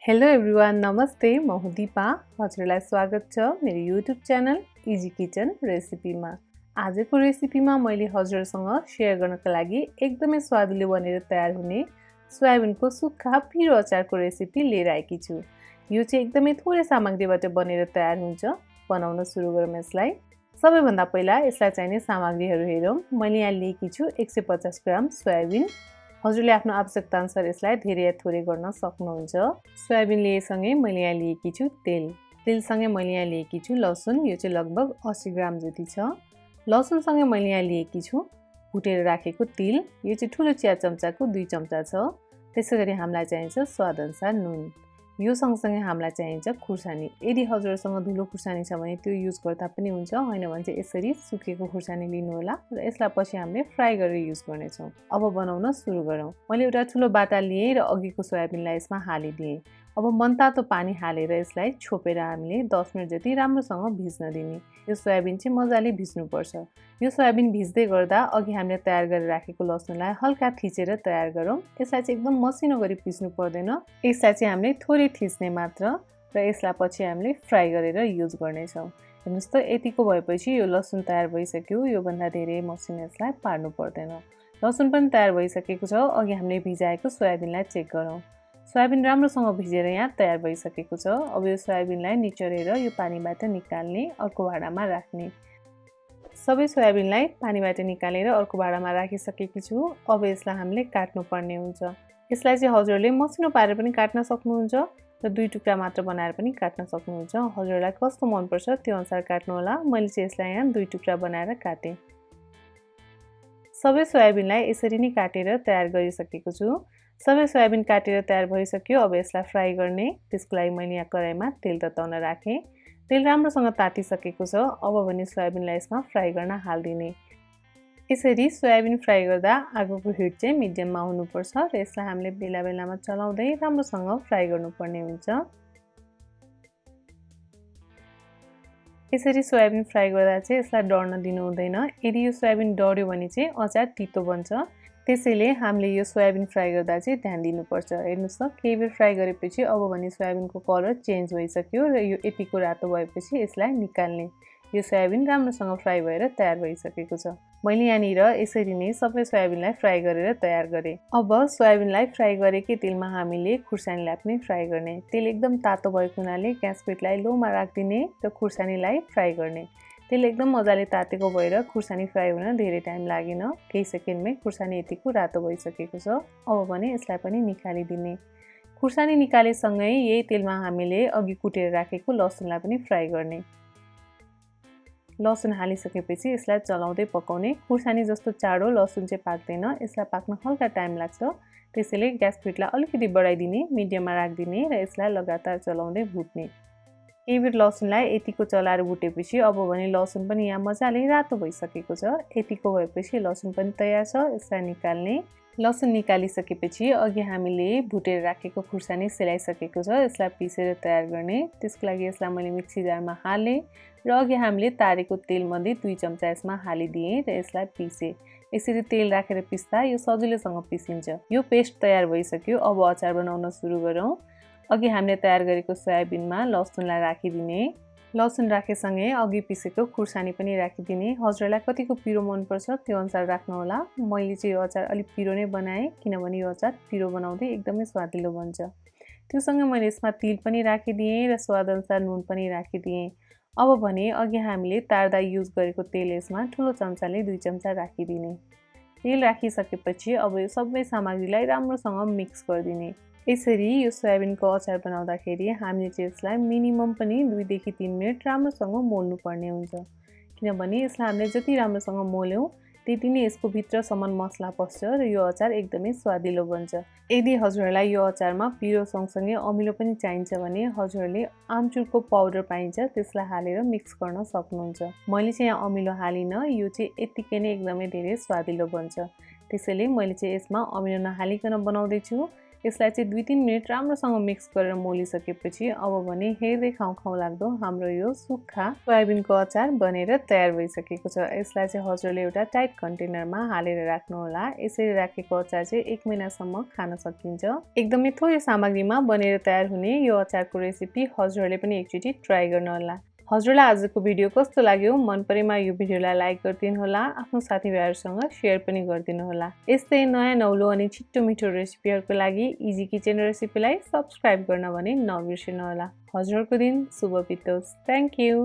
Hello everyone नमस्ते म हुँ दिपा हजुरलाई स्वागत छ मेरो युट्युब च्यानल इजी किचन रेसिपीमा। आजको रेसिपीमा मैले हजुरसँग शेयर गर्नको लागि एकदमै स्वादिलो बनेर तयार हुने सोयाबिनको सुक्खा पिरो अचारको रेसिपी लिएर आएकी छु। यो चाहिँ एकदमै थोरै सामग्रीबाट बनेर तयार हुन्छ। बनाउन सुरु गरौँ यसलाई। सबैभन्दा पहिला यसलाई चाहिने सामग्रीहरू हेरौँ। मैले यहाँ लिएकी छु 150 ग्राम सोयाबिन। हजुरले आफ्नो आवश्यकताअनुसार यसलाई धेरै या थोरै गर्न सक्नुहुन्छ। सोयाबिन लिएसँगै मैले यहाँ लिएकी छु तेल। तेलसँगै मैले यहाँ लिएकी छु लसुन, यो चाहिँ लगभग 80 ग्राम जति छ। लसुनसँगै मैले यहाँ लिएकी छु भुटेर राखेको तिल, यो चाहिँ ठुलो चिया चम्चाको 2 चम्चा छ। त्यसैगरी हामीलाई चाहिन्छ स्वादअनुसार नुन। यो सँगसँगै हामीलाई चाहिन्छ खुर्सानी। यदि हजुरसँग धुलो खुर्सानी छ भने त्यो युज गर्दा पनि हुन्छ, हैन भने चाहिँ यसरी सुकेको खुर्सानी लिनु होला र यसलाई पछि हामीले फ्राई गरेर युज गर्नेछौँ। अब बनाउन सुरु गरौँ। मैले एउटा ठुलो बाटा लिए र अघिको सोयाबिनलाई यसमा हालिदिएँ। अब मनतातो पानी हालेर यसलाई छोपेर हामीले 10 मिनेट जति राम्रोसँग भिज्न दिने। यो सोयाबिन चाहिँ मजाले भिज्नुपर्छ। यो सोयाबिन भिज्दै गर्दा अघि हामीले तयार गरेर राखेको लसुनलाई हल्का थिचेर तयार गरौँ। यसलाई चाहिँ एकदम मसिनो गरी पिस्नु पर्दैन। यसलाई चाहिँ हामीले थोरै थिच्ने मात्र र यसलाई पछि हामीले फ्राई गरेर युज गर्नेछौँ। हेर्नुस् त यतिको भएपछि यो लसुन तयार भइसक्यो। यो भन्दा धेरै मसिनो यसलाई पार्नु पर्दैन। लसुन पनि तयार भइसकेको छ। अघि हामीले भिजाएको सोयाबिनलाई चेक गरौँ। सोयाबिन राम्रोसँग भिजेर यहाँ तयार भइसकेको छ। अब यो सोयाबिनलाई निचोरेर यो पानीबाट निकाल्ने, अर्को भाँडामा राख्ने। सबै सोयाबिनलाई पानीबाट निकालेर अर्को भाँडामा राखिसकेकी छु। अब यसलाई हामीले काट्नु पर्ने हुन्छ। यसलाई चाहिँ हजुरले मसिनो पारेर पनि काट्न सक्नुहुन्छ र 2 टुक्रा मात्र बनाएर पनि काट्न सक्नुहुन्छ। हजुरलाई कस्तो मनपर्छ त्यो अनुसार काट्नु होला। मैले चाहिँ यसलाई यहाँ 2 टुक्रा बनाएर काटेँ। सबै सोयाबिनलाई यसरी नै काटेर तयार गरिसकेको छु। सबै सोयाबिन काटेर तयार भइसक्यो। अब यसलाई फ्राई गर्ने। त्यसको लागि मैले यहाँ कराईमा तेल तताउन राखेँ। तेल राम्रोसँग तातिसकेको छ। अब भने सोयाबिनलाई यसमा फ्राई गर्न हालिदिने। यसरी सोयाबिन फ्राई गर्दा आगोको हिट चाहिँ मिडियममा हुनुपर्छ र यसलाई हामीले बेला बेलामा चलाउँदै राम्रोसँग फ्राई गर्नुपर्ने हुन्छ। यसरी सोयाबिन फ्राई गर्दा चाहिँ यसलाई डढ्न दिनु हुँदैन। यदि यो सोयाबिन डढ्यो भने चाहिँ अचार तितो बन्छ। त्यसैले हामीले यो सोयाबिन फ्राई गर्दा चाहिँ ध्यान दिनुपर्छ। हेर्नुस् त केही बेर फ्राई गरेपछि अब भने सोयाबिनको कलर चेन्ज भइसक्यो र यो यतिको रातो भएपछि यसलाई निकाल्ने। यो सोयाबिन राम्रोसँग फ्राई भएर तयार भइसकेको छ। मैले यहाँनिर यसरी नै सबै सोयाबिनलाई फ्राई गरेर तयार गरेँ। अब सोयाबिनलाई फ्राई गरेकै तेलमा हामीले खुर्सानीलाई पनि फ्राई गर्ने। तेल एकदम तातो भएको हुनाले ग्यास फ्लेमलाई लोमा राखिदिने र खुर्सानीलाई फ्राई गर्ने। तेल एकदम मजाले तातेको भएर खुर्सानी फ्राई हुन धेरै टाइम लागेन। केही सेकेन्डमै खुर्सानी यतिको रातो भइसकेको छ। अब भने यसलाई पनि निकालिदिने। खुर्सानी निकालेसँगै यही तेलमा हामीले अघि कुटेर राखेको लसुनलाई पनि फ्राई गर्ने। लसुन हालिसकेपछि यसलाई चलाउँदै पकाउने। खुर्सानी जस्तो चाँडो लसुन चाहिँ पाक्दैन। यसलाई पाक्न हल्का टाइम लाग्छ। त्यसैले ग्यास फ्लेमलाई अलिकति बढाइदिने, मिडियममा राखिदिने र यसलाई लगातार चलाउँदै भुट्ने। केही बेर लसुनलाई यतिको चलाएर भुटेपछि अब भने लसुन पनि यहाँ मजाले रातो भइसकेको छ। यतिको भएपछि लसुन पनि तयार छ। यसलाई निकाल्ने। लसुन निकालिसकेपछि अघि हामीले भुटेर राखेको खुर्सानी सेलाइसकेको छ। यसलाई पिसेर तयार गर्ने। त्यसको लागि यसलाई मैले मिक्सी जारमा हालेँ र अघि हामीले तारेको तेलमध्ये 2 चम्चा यसमा हालिदिएँ र यसलाई पिसेँ। यसरी तेल राखेर पिस्दा यो सजिलोसँग पिसिन्छ। यो पेस्ट तयार भइसक्यो। अब अचार बनाउन सुरु गरौँ। अघि हामीले तयार गरेको सोयाबिनमा लसुनलाई राखिदिने। लसुन राखेसँगै अघि पिसेको खुर्सानी पनि राखिदिने। हजुरलाई कतिको पिरो मनपर्छ त्यो अनुसार राख्नुहोला। मैले चाहिँ यो अचार अलिक पिरो नै बनाएँ किनभने यो अचार पिरो बनाउँदै एकदमै स्वादिलो बन्छ। त्योसँगै मैले यसमा तिल पनि राखिदिएँ र स्वादअनुसार नुन पनि राखिदिएँ। अब भने अघि हामीले तार्दा युज गरेको तेल यसमा ठुलो चम्चाले 2 चम्चा राखिदिने। तेल राखिसकेपछि अब यो सबै सामग्रीलाई राम्रोसँग मिक्स गरिदिने। यसरी यो सोयाबिनको अचार बनाउँदाखेरि हामीले चाहिँ यसलाई मिनिमम पनि 2 देखि 3 मिनेट राम्रोसँग मोल्नु पर्ने हुन्छ। किनभने यसलाई हामीले जति राम्रोसँग मोल्यौँ त्यति नै यसको भित्रसम्म मसला पस्छ र यो अचार एकदमै स्वादिलो बन्छ। यदि हजुरहरूलाई यो अचारमा पिरो सँगसँगै अमिलो पनि चाहिन्छ भने हजुरले आमचुरको पाउडर पाइन्छ त्यसलाई हालेर मिक्स गर्न सक्नुहुन्छ। मैले चाहिँ यहाँ अमिलो हालिनँ। यो चाहिँ यतिकै नै एकदमै धेरै स्वादिलो बन्छ। त्यसैले मैले चाहिँ यसमा अमिलो नहालिकन बनाउँदैछु। यसलाई चाहिँ 2-3 मिनेट राम्रोसँग मिक्स गरेर मोलिसकेपछि अब भने हेर्दै खाउँ लाग्दो हाम्रो यो सुक्खा सोयाबिनको अचार बनेर तयार भइसकेको छ। यसलाई चाहिँ हजुरले एउटा टाइट कन्टेनरमा हालेर राख्नुहोला। यसरी राखेको अचार चाहिँ 1 महिनासम्म खान सकिन्छ। एकदमै थोरै सामग्रीमा बनेर तयार हुने यो अचारको रेसिपी हजुरहरूले पनि एकचोटि ट्राई गर्नुहोला। हजुरलाई आजको भिडियो कस्तो लाग्यो? मन परेमा यो भिडियोलाई लाइक गरिदिनु होला, आफ्नो साथीभाइहरूसँग शेयर पनि गरिदिनु होला। यस्तै नयाँ नौलो अनि छिटो मिठो रेसिपीहरूको लागि इजी किचन रेसिपीलाई सब्स्क्राइब गर्न भने नबिर्सनु होला। हजुरहरूको दिन शुभ बितोस्। Thank you.